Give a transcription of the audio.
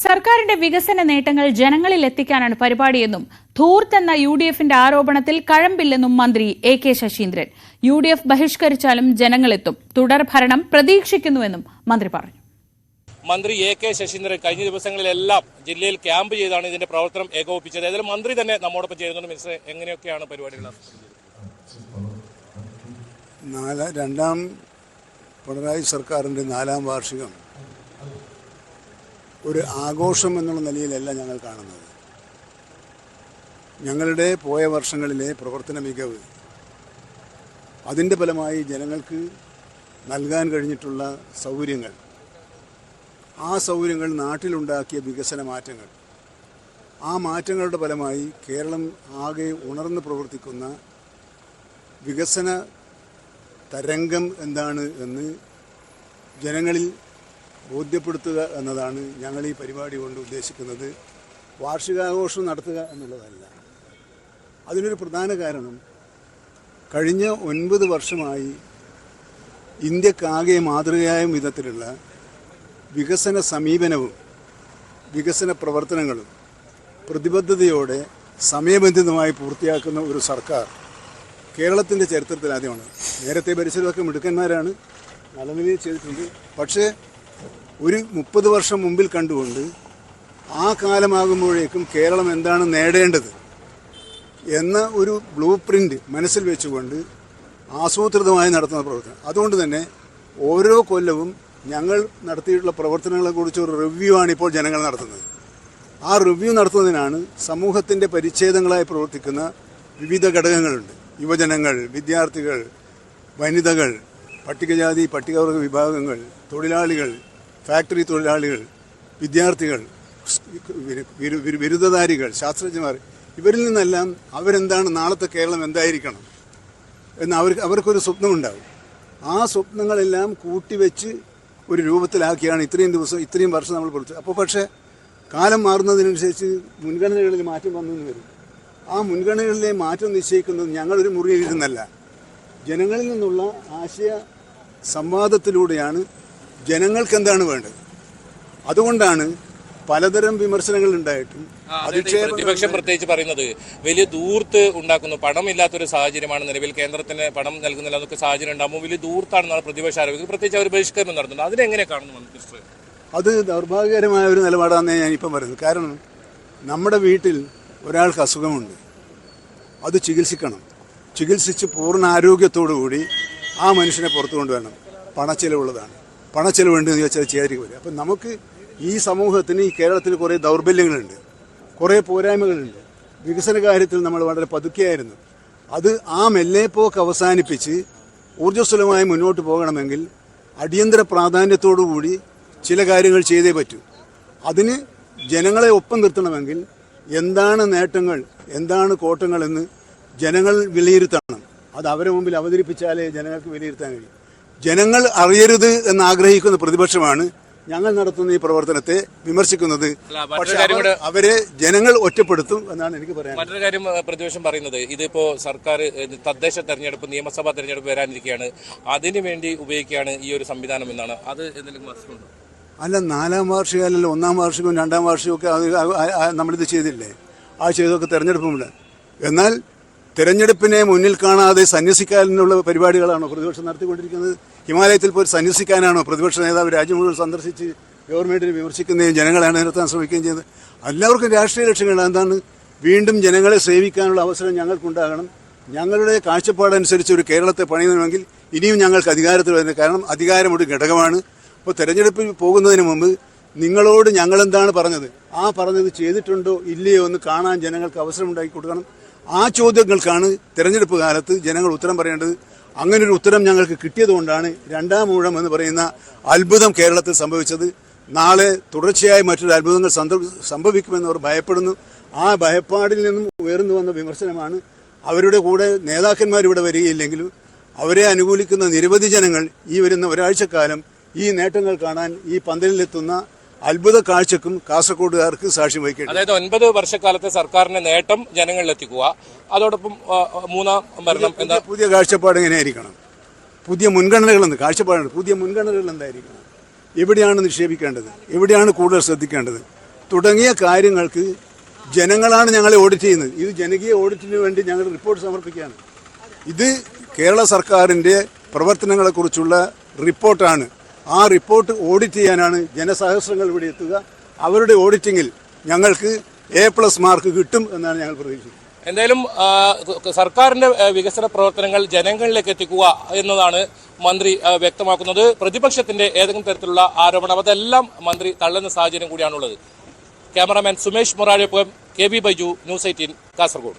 സർക്കാരിന്റെ വികസന നേട്ടങ്ങൾ ജനങ്ങളിൽ എത്തിക്കാനാണ് പരിപാടിയെന്നും ധൂർത്തെന്ന യുഡിഎഫിന്റെ ആരോപണത്തിൽ കഴമ്പില്ലെന്നും മന്ത്രി എ.കെ. ശശീന്ദ്രൻ. യുഡിഎഫ് ബഹിഷ്കരിച്ചാലും ജനങ്ങളെത്തും, തുടർ ഭരണം പ്രതീക്ഷിക്കുന്നുവെന്നും മന്ത്രി പറഞ്ഞു. മന്ത്രി എ.കെ. ശശീന്ദ്രൻ കഴിഞ്ഞ ദിവസങ്ങളിലെല്ലാം ജില്ലയിൽ ക്യാമ്പ് ചെയ്താണ് ഇതിന്റെ പ്രവർത്തനം ഏകോപിപ്പിച്ചത്. ഏതായാലും മന്ത്രി തന്നെ നമ്മോടൊപ്പം ചേരുന്നുണ്ട്. മിനിസ്റ്റർ, എങ്ങനെയൊക്കെയാണ് പരിപാടികൾ? രണ്ടാം പിണറായി സർക്കാരിൻ്റെ 4ാം വാർഷികം ഒരു ആഘോഷം എന്നുള്ള നിലയിലല്ല ഞങ്ങൾ കാണുന്നത്. ഞങ്ങളുടെ പോയ വർഷങ്ങളിലെ പ്രവർത്തന മികവ്, അതിൻ്റെ ഫലമായി ജനങ്ങൾക്ക് നൽകാൻ കഴിഞ്ഞിട്ടുള്ള സൗകര്യങ്ങൾ, ആ സൗകര്യങ്ങൾ നാട്ടിലുണ്ടാക്കിയ വികസന മാറ്റങ്ങൾ, ആ മാറ്റങ്ങളുടെ ഫലമായി കേരളം ആകെ ഉണർന്ന് പ്രവർത്തിക്കുന്ന വികസന തരംഗം എന്താണ് എന്ന് ജനങ്ങളിൽ ബോധ്യപ്പെടുത്തുക എന്നതാണ് ഞങ്ങൾ ഈ പരിപാടി കൊണ്ട് ഉദ്ദേശിക്കുന്നത്. വാർഷികാഘോഷം നടത്തുക എന്നുള്ളതല്ല. അതിനൊരു പ്രധാന കാരണം, കഴിഞ്ഞ 9 വർഷമായി ഇന്ത്യക്കാകെ മാതൃകയായ വിധത്തിലുള്ള വികസന സമീപനവും വികസന പ്രവർത്തനങ്ങളും പ്രതിബദ്ധതയോടെ സമയബന്ധിതമായി പൂർത്തിയാക്കുന്ന ഒരു സർക്കാർ കേരളത്തിൻ്റെ ചരിത്രത്തിൽ ആദ്യമാണ്. നേരത്തെ ഭരിച്ചതൊക്കെ മിടുക്കന്മാരാണ്, നല്ല നിലയിൽ ചെയ്തിട്ടുണ്ട്. പക്ഷേ ഒരു 30 വർഷം മുമ്പിൽ കണ്ടുകൊണ്ട് ആ കാലമാകുമ്പോഴേക്കും കേരളം എന്താണ് നേടേണ്ടത് എന്ന ഒരു ബ്ലൂ പ്രിൻ്റ് മനസ്സിൽ വെച്ചുകൊണ്ട് ആസൂത്രിതമായി നടത്തുന്ന പ്രവർത്തനം. അതുകൊണ്ട് തന്നെ ഓരോ കൊല്ലവും ഞങ്ങൾ നടത്തിയിട്ടുള്ള പ്രവർത്തനങ്ങളെക്കുറിച്ച് ഒരു റിവ്യൂ ആണ് ഇപ്പോൾ ജനങ്ങൾ നടത്തുന്നത്. ആ റിവ്യൂ നടത്തുന്നതിനാണ് സമൂഹത്തിൻ്റെ പരിച്ഛേദങ്ങളായി പ്രവർത്തിക്കുന്ന വിവിധ ഘടകങ്ങളുണ്ട്. യുവജനങ്ങൾ, വിദ്യാർത്ഥികൾ, വനിതകൾ, പട്ടികജാതി പട്ടികവർഗ വിഭാഗങ്ങൾ, തൊഴിലാളികൾ, ഫാക്ടറി തൊഴിലാളികൾ, വിദ്യാർത്ഥികൾ, ബിരുദധാരികൾ, ശാസ്ത്രജ്ഞന്മാർ, ഇവരിൽ നിന്നെല്ലാം അവരെന്താണ് നാളത്തെ കേരളം എന്തായിരിക്കണം എന്ന് അവർക്കൊരു സ്വപ്നമുണ്ടാകും. ആ സ്വപ്നങ്ങളെല്ലാം കൂട്ടിവെച്ച് ഒരു രൂപത്തിലാക്കിയാണ് ഇത്രയും വർഷം നമ്മൾ പഠിച്ചത്. അപ്പോൾ പക്ഷേ കാലം മാറുന്നതിനനുസരിച്ച് മുൻഗണനകളിൽ മാറ്റം വന്നെന്ന് വരും. ആ മുൻഗണനകളിലെ മാറ്റം നിശ്ചയിക്കുന്നത് ഞങ്ങളൊരു മുറിയിലിരുന്നല്ല, ജനങ്ങളിൽ നിന്നുള്ള ആശയ സംവാദത്തിലൂടെയാണ് ജനങ്ങൾക്ക് എന്താണ് വേണ്ടത്. അതുകൊണ്ടാണ് പലതരം വിമർശനങ്ങൾ ഉണ്ടായിട്ടും പ്രതിപക്ഷം പ്രത്യേകിച്ച് പറയുന്നത് വലിയ ദൂർത്ത് ഉണ്ടാക്കുന്നു, പണമില്ലാത്തൊരു സാഹചര്യമാണ് നിലവിൽ, കേന്ദ്രത്തിന് പണം നൽകുന്നില്ല എന്നൊക്കെ സാഹചര്യം ഉണ്ടാകുമ്പോൾ വലിയ ദൂർത്താണെന്നാണ് പ്രതിപക്ഷ ആരോപിക്കുന്നത്. പ്രത്യേകിച്ച് അവർ ബഹിഷ്കരണം നടത്തുന്നത്. അതിനെങ്ങനെ കാണുന്നു മിനിസ്റ്റർ? അത് ദൗർഭാഗ്യകരമായ ഒരു നിലപാടാണെന്നേ ഞാനിപ്പം പറയുന്നത്. കാരണം നമ്മുടെ വീട്ടിൽ ഒരാൾക്ക് അസുഖമുണ്ട്, അത് ചികിത്സിക്കണം. ചികിത്സിച്ച് പൂർണ്ണ ആരോഗ്യത്തോടുകൂടി ആ മനുഷ്യനെ പുറത്തു കൊണ്ടുവരണം. പണച്ചെലവുള്ളതാണ്. പണച്ചെലവുണ്ടെന്ന് ചോദിച്ചാൽ ചെയ്യാതിരിക്കില്ല. അപ്പം നമുക്ക് ഈ സമൂഹത്തിന്, ഈ കേരളത്തിൽ കുറേ ദൗർബല്യങ്ങളുണ്ട്, കുറേ പോരായ്മകളുണ്ട്. വികസന കാര്യത്തിൽ നമ്മൾ വളരെ പതുക്കെയായിരുന്നു. അത് ആ മെല്ലേപ്പോക്ക് അവസാനിപ്പിച്ച് ഊർജ്ജസ്വലമായി മുന്നോട്ട് പോകണമെങ്കിൽ അടിയന്തര പ്രാധാന്യത്തോടുകൂടി ചില കാര്യങ്ങൾ ചെയ്തേ പറ്റൂ. അതിന് ജനങ്ങളെ ഒപ്പം നിർത്തണമെങ്കിൽ എന്താണ് നേട്ടങ്ങൾ, എന്താണ് കോട്ടങ്ങളെന്ന് ജനങ്ങൾ വിലയിരുത്തണം. അത് അവരെ മുമ്പിൽ അവതരിപ്പിച്ചാലേ ജനങ്ങൾക്ക് വിലയിരുത്താൻ കഴിയും. ജനങ്ങൾ അറിയരുത് എന്നാഗ്രഹിക്കുന്ന പ്രതിപക്ഷമാണ് ഞങ്ങൾ നടത്തുന്ന ഈ പ്രവർത്തനത്തെ വിമർശിക്കുന്നത്. പക്ഷേ അവരെ ജനങ്ങൾ ഒറ്റപ്പെടുത്തും എന്നാണ് എനിക്ക് പറയാൻ. മറ്റൊരു കാര്യം പ്രതിപക്ഷം പറയുന്നത്, ഇതിപ്പോ സർക്കാർ തദ്ദേശ തെരഞ്ഞെടുപ്പ്, നിയമസഭാ തെരഞ്ഞെടുപ്പ് വരാനിരിക്കുകയാണ്, അതിനുവേണ്ടി ഉപയോഗിക്കുകയാണ് ഈ ഒരു സംവിധാനം എന്നാണ്. അത് എന്തെങ്കിലും വസ്തുണ്ടോ? അല്ല, 4ാം വാർഷികം അല്ലല്ലോ, 1ാം വാർഷികവും 2ാം വാർഷികവും ഒക്കെ നമ്മളിത് ചെയ്തില്ലേ? ആ ചെയ്തൊക്കെ തെരഞ്ഞെടുപ്പുമില്ല. എന്നാൽ തെരഞ്ഞെടുപ്പിനെ മുന്നിൽ കാണാതെ സന്യസിക്കാനുള്ള പരിപാടികളാണോ പ്രതിപക്ഷം നടത്തിക്കൊണ്ടിരിക്കുന്നത്? ഹിമാലയത്തിൽ പോയി സന്യസിക്കാനാണോ പ്രതിപക്ഷ നേതാവ് രാജ്യം മുഴുവൻ സന്ദർശിച്ച് ഗവൺമെൻറ്റിനെ വിമർശിക്കുകയും ജനങ്ങളെ അണിനിരത്താൻ ശ്രമിക്കുകയും ചെയ്തത്? എല്ലാവർക്കും രാഷ്ട്രീയ ലക്ഷ്യങ്ങൾ എന്താണ്? വീണ്ടും ജനങ്ങളെ സേവിക്കാനുള്ള അവസരം ഞങ്ങൾക്കുണ്ടാകണം. ഞങ്ങളുടെ കാഴ്ചപ്പാടനുസരിച്ച് ഒരു കേരളത്തെ പണിയണമെങ്കിൽ ഇനിയും ഞങ്ങൾക്ക് അധികാരത്തിൽ വരുന്നത്. കാരണം അധികാരം ഒരു ഘടകമാണ്. അപ്പോൾ തെരഞ്ഞെടുപ്പിൽ പോകുന്നതിന് മുമ്പ് നിങ്ങളോട് ഞങ്ങളെന്താണ് പറഞ്ഞത്, ആ പറഞ്ഞത് ചെയ്തിട്ടുണ്ടോ ഇല്ലയോ എന്ന് കാണാൻ ജനങ്ങൾക്ക് അവസരം ഉണ്ടാക്കി കൊടുക്കണം. ആ ചോദ്യങ്ങൾക്കാണ് തെരഞ്ഞെടുപ്പ് കാലത്ത് ജനങ്ങൾ ഉത്തരം പറയേണ്ടത്. അങ്ങനൊരു ഉത്തരം ഞങ്ങൾക്ക് കിട്ടിയതുകൊണ്ടാണ് 2ാം ഊഴം എന്ന് പറയുന്ന അത്ഭുതം കേരളത്തിൽ സംഭവിച്ചത്. നാളെ തുടർച്ചയായി മറ്റൊരു അത്ഭുതങ്ങൾ സംഭവിക്കുമെന്ന് അവർ ഭയപ്പെടുന്നു. ആ ഭയപ്പാടിൽ നിന്നും ഉയർന്നു വന്ന വിമർശനമാണ്. അവരുടെ കൂടെ നേതാക്കന്മാരിവിടെ വരികയില്ലെങ്കിലും അവരെ അനുകൂലിക്കുന്ന നിരവധി ജനങ്ങൾ ഈ വരുന്ന ഒരാഴ്ചക്കാലം ഈ നേട്ടങ്ങൾ കാണാൻ ഈ പന്തലിലെത്തുന്ന അത്ഭുത കാഴ്ചക്കും കാസർഗോഡുകാർക്ക് സാക്ഷ്യം വഹിക്കേണ്ടത്. അതായത് 9 വർഷക്കാലത്തെ സർക്കാരിന്റെ നേട്ടം ജനങ്ങളിലെത്തിക്കുക, അതോടൊപ്പം 3ാം ഭരണം എന്താ പുതിയ കാഴ്ചപ്പാട് എങ്ങനെയായിരിക്കണം? പുതിയ മുൻഗണനകളെന്ന് കാഴ്ചപ്പാടുണ്ട്. പുതിയ മുൻഗണനകൾ എന്തായിരിക്കണം? എവിടെയാണ് നിക്ഷേപിക്കേണ്ടത്? എവിടെയാണ് കൂടുതൽ ശ്രദ്ധിക്കേണ്ടത്? തുടങ്ങിയ കാര്യങ്ങൾക്ക് ജനങ്ങളാണ് ഞങ്ങളെ ഓഡിറ്റ് ചെയ്യുന്നത്. ഇത് ജനകീയ ഓഡിറ്റിന് വേണ്ടി ഞങ്ങൾ റിപ്പോർട്ട് സമർപ്പിക്കുകയാണ്. ഇത് കേരള സർക്കാരിൻ്റെ പ്രവർത്തനങ്ങളെക്കുറിച്ചുള്ള റിപ്പോർട്ടാണ്. ആ റിപ്പോർട്ട് ഓഡിറ്റ് ചെയ്യാനാണ് ജനസഹസ്രങ്ങൾ ഇവിടെ എത്തുക. അവരുടെ ഓഡിറ്റിങ്ങിൽ ഞങ്ങൾക്ക് A+ മാർക്ക് കിട്ടും എന്നാണ് ഞങ്ങൾ പ്രതീക്ഷിക്കുന്നത്. എന്തായാലും സർക്കാരിന്റെ വികസന പ്രവർത്തനങ്ങൾ ജനങ്ങളിലേക്ക് എത്തിക്കുക എന്നതാണ് മന്ത്രി വ്യക്തമാക്കുന്നത്. പ്രതിപക്ഷത്തിന്റെ ഏതെങ്കിലും തരത്തിലുള്ള ആരോപണം അതെല്ലാം മന്ത്രി തള്ളുന്ന സാഹചര്യം കൂടിയാണുള്ളത്. ക്യാമറാമാൻ സുമേഷ് മൊറാഴൊപ്പം KB ബൈജു, News 18 കാസർഗോഡ്.